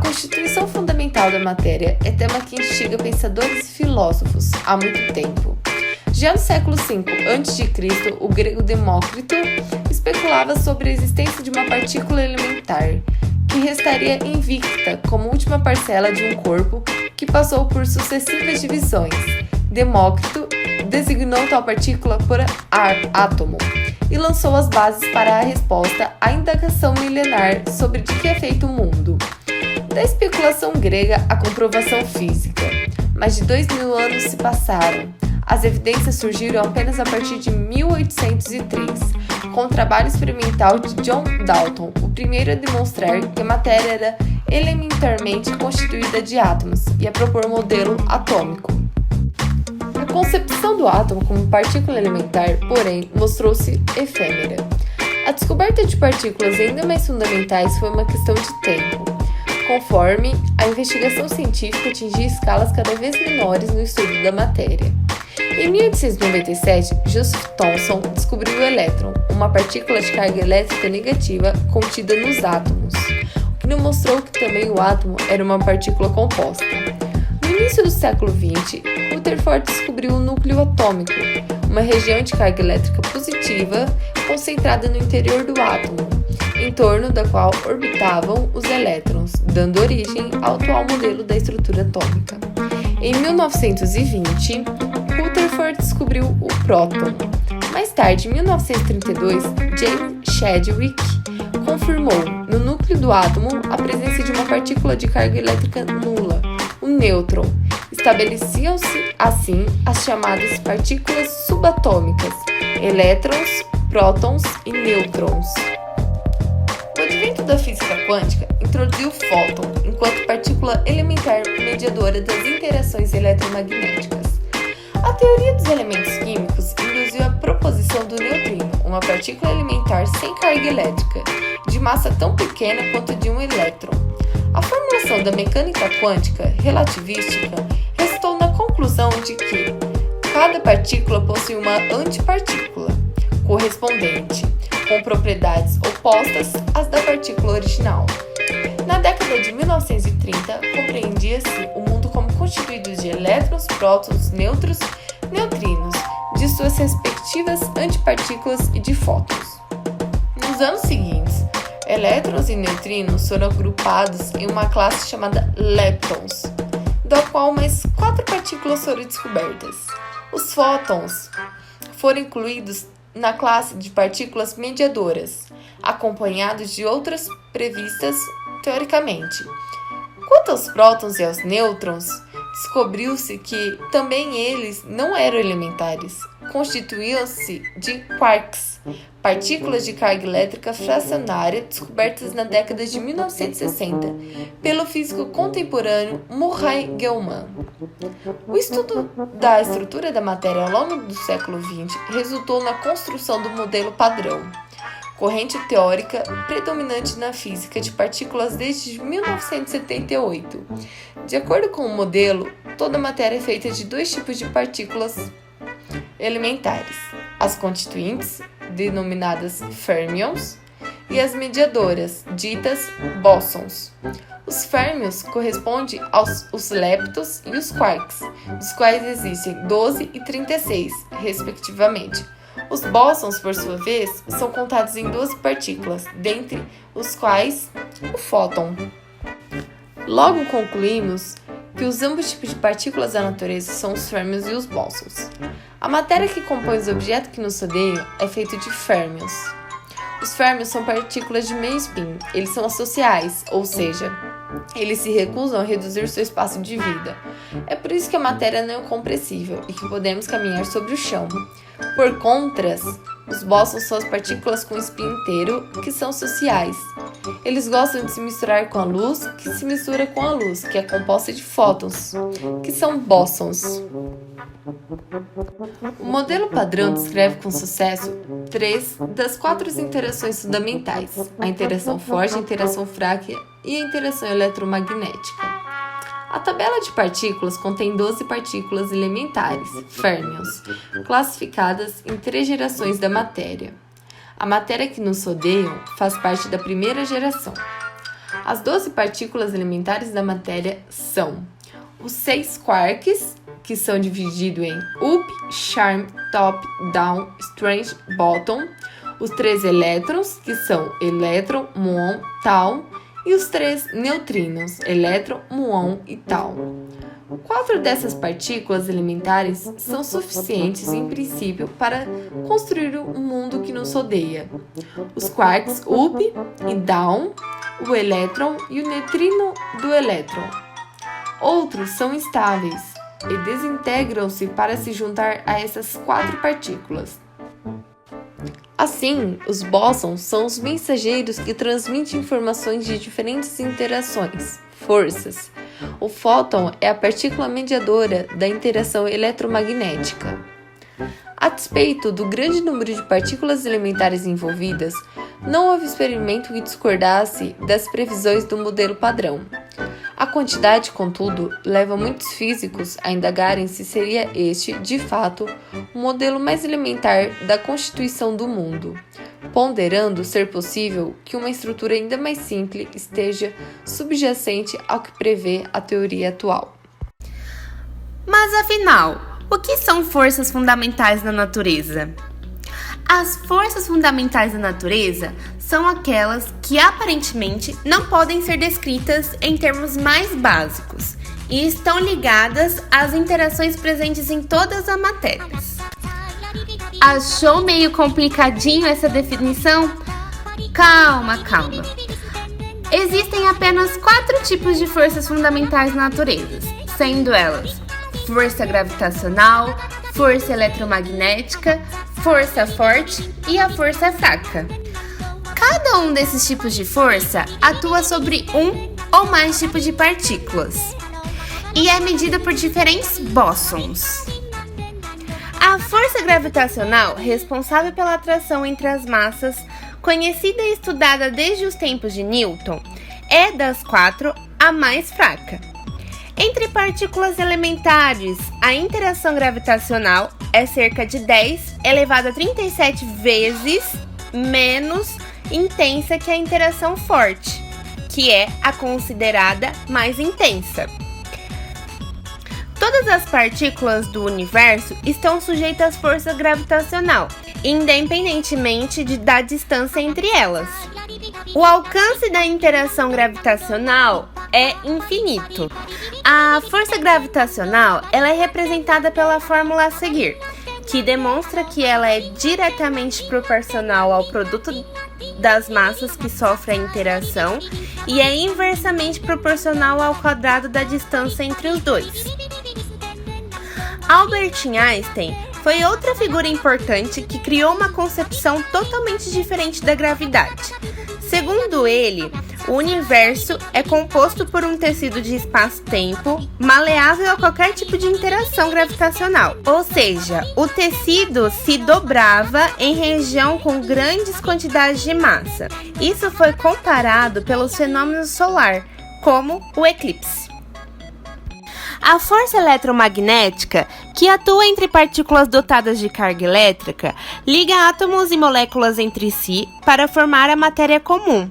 constituição fundamental da matéria é tema que instiga pensadores e filósofos há muito tempo. Já no século V a.C., o grego Demócrito especulava sobre a existência de uma partícula elementar, que restaria invicta como última parcela de um corpo que passou por sucessivas divisões. Demócrito designou tal partícula por átomo e lançou as bases para a resposta à indagação milenar sobre de que é feito o mundo. Da especulação grega à comprovação física, mais de 2000 anos se passaram. As evidências surgiram apenas a partir de 1803, com o trabalho experimental de John Dalton, o primeiro a demonstrar que a matéria era elementarmente constituída de átomos e a propor um modelo atômico. A concepção do átomo como partícula elementar, porém, mostrou-se efêmera. A descoberta de partículas ainda mais fundamentais foi uma questão de tempo, conforme a investigação científica atingia escalas cada vez menores no estudo da matéria. Em 1897, Joseph Thomson descobriu o elétron, uma partícula de carga elétrica negativa contida nos átomos, o que demonstrou que também o átomo era uma partícula composta. No início do século XX, Rutherford descobriu o núcleo atômico, uma região de carga elétrica positiva concentrada no interior do átomo, em torno da qual orbitavam os elétrons, dando origem ao atual modelo da estrutura atômica. Em 1920, Rutherford descobriu o próton. Mais tarde, em 1932, James Chadwick confirmou no núcleo do átomo a presença de uma partícula de carga elétrica nula, o nêutron. Estabeleciam-se, assim, as chamadas partículas subatômicas, elétrons, prótons e nêutrons. O advento da física quântica introduziu o fóton enquanto partícula elementar mediadora das interações eletromagnéticas. A teoria dos elementos químicos induziu a proposição do neutrino, uma partícula elementar sem carga elétrica, de massa tão pequena quanto a de um elétron. A formulação da mecânica quântica relativística resultou na conclusão de que cada partícula possui uma antipartícula correspondente, com propriedades opostas às da partícula original. Na década de 1930, compreendia-se o mundo como constituído de elétrons, prótons, nêutrons, neutrinos, de suas respectivas antipartículas e de fótons. Nos anos seguintes, elétrons e neutrinos foram agrupados em uma classe chamada leptons, da qual mais 4 partículas foram descobertas. Os fótons foram incluídos na classe de partículas mediadoras, acompanhados de outras previstas teoricamente. Quanto aos prótons e aos nêutrons, descobriu-se que também eles não eram elementares, constituíam-se de quarks, partículas de carga elétrica fracionária descobertas na década de 1960 pelo físico contemporâneo Murray Gell-Mann. O estudo da estrutura da matéria ao longo do século XX resultou na construção do modelo padrão, corrente teórica predominante na física de partículas desde 1978. De acordo com o modelo, toda matéria é feita de 2 tipos de partículas elementares: as constituintes, denominadas férmions, e as mediadoras, ditas bósons. Os férmions correspondem aos leptons e os quarks, dos quais existem 12 e 36, respectivamente. Os bósons, por sua vez, são contados em 12 partículas, dentre os quais o fóton. Logo concluímos que os ambos tipos de partículas da natureza são os férmions e os bósons. A matéria que compõe os objetos que nos rodeiam é feita de férmions. Os férmions são partículas de meio spin, eles são associais, ou seja, eles se recusam a reduzir seu espaço de vida. É por isso que a matéria não é compressível e que podemos caminhar sobre o chão. Por contras, os bósons são as partículas com spin inteiro que são sociais. Eles gostam de se misturar com a luz, que se mistura com a luz, que é composta de fótons, que são bósons. O modelo padrão descreve com sucesso 3 das 4 interações fundamentais: a interação forte, a interação fraca e a interação eletromagnética. A tabela de partículas contém 12 partículas elementares, férmions, classificadas em 3 gerações da matéria. A matéria que nos rodeia faz parte da primeira geração. As 12 partículas elementares da matéria são os 6 quarks, que são divididos em up, charm, top, down, strange, bottom, os 3 elétrons, que são elétron, muon, tau, e os 3 neutrinos, elétron, muon e tau. 4 dessas partículas elementares são suficientes, em princípio, para construir um mundo que nos rodeia. Os quarks up e down, o elétron e o neutrino do elétron. Outros são instáveis e desintegram-se para se juntar a essas 4 partículas. Assim, os bósons são os mensageiros que transmitem informações de diferentes interações, forças. O fóton é a partícula mediadora da interação eletromagnética. A despeito do grande número de partículas elementares envolvidas, não houve experimento que discordasse das previsões do modelo padrão. A quantidade, contudo, leva muitos físicos a indagarem se seria este, de fato, o modelo mais elementar da constituição do mundo, ponderando ser possível que uma estrutura ainda mais simples esteja subjacente ao que prevê a teoria atual. Mas afinal, o que são forças fundamentais na natureza? As forças fundamentais da natureza são aquelas que aparentemente não podem ser descritas em termos mais básicos e estão ligadas às interações presentes em todas as matérias. Achou meio complicadinho essa definição? Calma. Existem apenas 4 tipos de forças fundamentais na natureza, sendo elas força gravitacional, força eletromagnética, força forte e a força fraca. Cada um desses tipos de força atua sobre um ou mais tipos de partículas e é medida por diferentes bósons. A força gravitacional, responsável pela atração entre as massas, conhecida e estudada desde os tempos de Newton, é das 4 a mais fraca. Entre partículas elementares, a interação gravitacional é cerca de 10 elevado a 37 vezes menos intensa que a interação forte, que é a considerada mais intensa. Todas as partículas do universo estão sujeitas à força gravitacional, independentemente da distância entre elas. O alcance da interação gravitacional é infinito. A força gravitacional ela é representada pela fórmula a seguir, que demonstra que ela é diretamente proporcional ao produto das massas que sofrem a interação e é inversamente proporcional ao quadrado da distância entre os dois. Albert Einstein foi outra figura importante que criou uma concepção totalmente diferente da gravidade. Segundo ele, o universo é composto por um tecido de espaço-tempo maleável a qualquer tipo de interação gravitacional, ou seja, o tecido se dobrava em região com grandes quantidades de massa. Isso foi comparado pelos fenômenos solar, como o eclipse. A força eletromagnética, que atua entre partículas dotadas de carga elétrica, liga átomos e moléculas entre si para formar a matéria comum.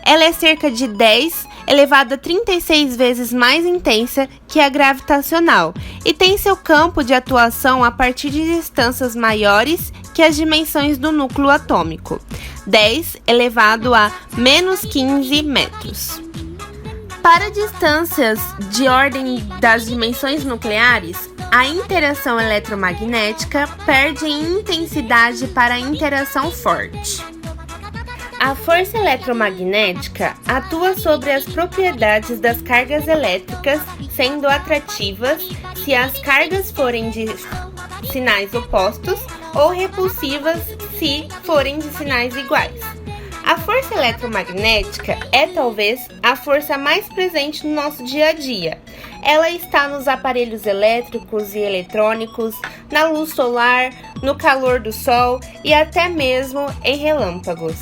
Ela é cerca de 10 elevado a 36 vezes mais intensa que a gravitacional e tem seu campo de atuação a partir de distâncias maiores que as dimensões do núcleo atômico, 10 elevado a menos 15 metros. Para distâncias de ordem das dimensões nucleares, a interação eletromagnética perde em intensidade para a interação forte. A força eletromagnética atua sobre as propriedades das cargas elétricas, sendo atrativas se as cargas forem de sinais opostos ou repulsivas se forem de sinais iguais. A força eletromagnética é talvez a força mais presente no nosso dia a dia. Ela está nos aparelhos elétricos e eletrônicos, na luz solar, no calor do sol e até mesmo em relâmpagos.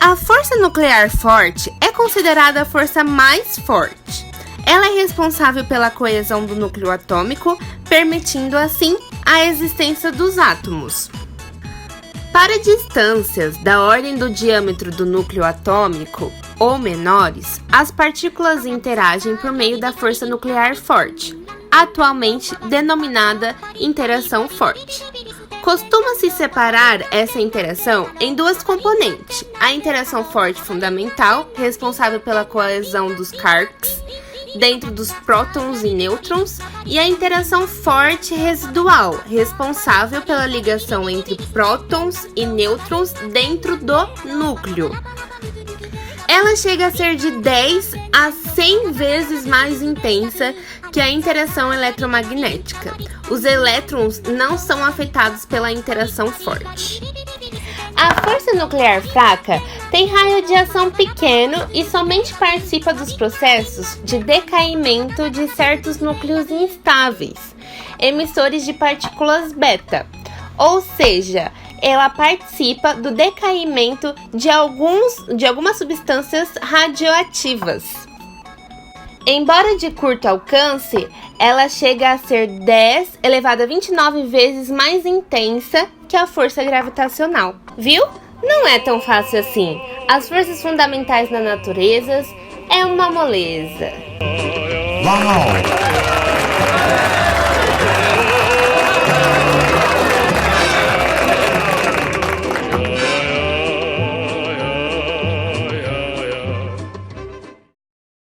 A força nuclear forte é considerada a força mais forte. Ela é responsável pela coesão do núcleo atômico, permitindo assim a existência dos átomos. Para distâncias da ordem do diâmetro do núcleo atômico, ou menores, as partículas interagem por meio da força nuclear forte, atualmente denominada interação forte. Costuma-se separar essa interação em duas componentes: a interação forte fundamental, responsável pela coesão dos quarks dentro dos prótons e nêutrons, e a interação forte residual, responsável pela ligação entre prótons e nêutrons dentro do núcleo. Ela chega a ser de 10 a 100 vezes mais intensa que a interação eletromagnética. Os elétrons não são afetados pela interação forte. A força nuclear fraca tem raio de ação pequeno e somente participa dos processos de decaimento de certos núcleos instáveis, emissores de partículas beta, ou seja, ela participa do decaimento de algumas substâncias radioativas. Embora de curto alcance, ela chega a ser 10 elevado a 29 vezes mais intensa que a força gravitacional. Viu? Não é tão fácil assim. As forças fundamentais na natureza é uma moleza. Uau!